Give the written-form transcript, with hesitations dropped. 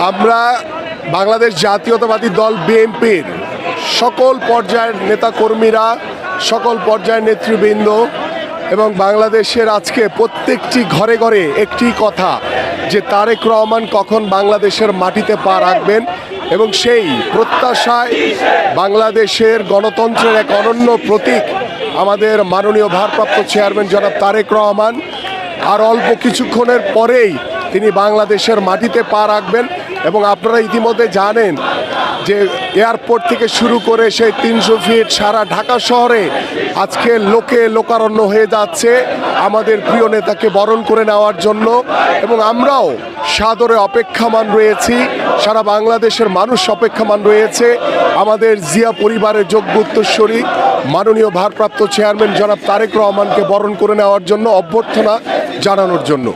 আমরা বাংলাদেশ জাতীয়তাবাদী দল বিএনপির সকল পর্যায়ের নেতাকর্মীরা, সকল পর্যায়ের নেতৃবৃন্দ এবং বাংলাদেশের আজকে প্রত্যেকটি ঘরে ঘরে একটি কথা যে তারেক রহমান কখন বাংলাদেশের মাটিতে পা রাখবেন, এবং সেই প্রত্যাশায় বাংলাদেশের গণতন্ত্রের এক অনন্য প্রতীক আমাদের মাননীয় ভারপ্রাপ্ত চেয়ারম্যান জনাব তারেক রহমান। আর অল্প কিছুক্ষণের পরেই তিনি বাংলাদেশের মাটিতে পা রাখবেন। এবং আপনারা ইতিমধ্যে জানেন যে এয়ারপোর্ট থেকে শুরু করে সেই 300 ফিট সারা ঢাকা শহরে আজকে লোকে লোকারণ্য হয়ে যাচ্ছে আমাদের প্রিয় নেতাকে বরণ করে নেওয়ার জন্য। এবং আমরাও সাদরে অপেক্ষামান রয়েছি, সারা বাংলাদেশের মানুষ অপেক্ষামান রয়েছে আমাদের জিয়া পরিবারের যোগ্য উত্তরসূরি মাননীয় ভারপ্রাপ্ত চেয়ারম্যান জনাব তারেক রহমানকে বরণ করে নেওয়ার জন্য, অভ্যর্থনা জানানোর জন্য।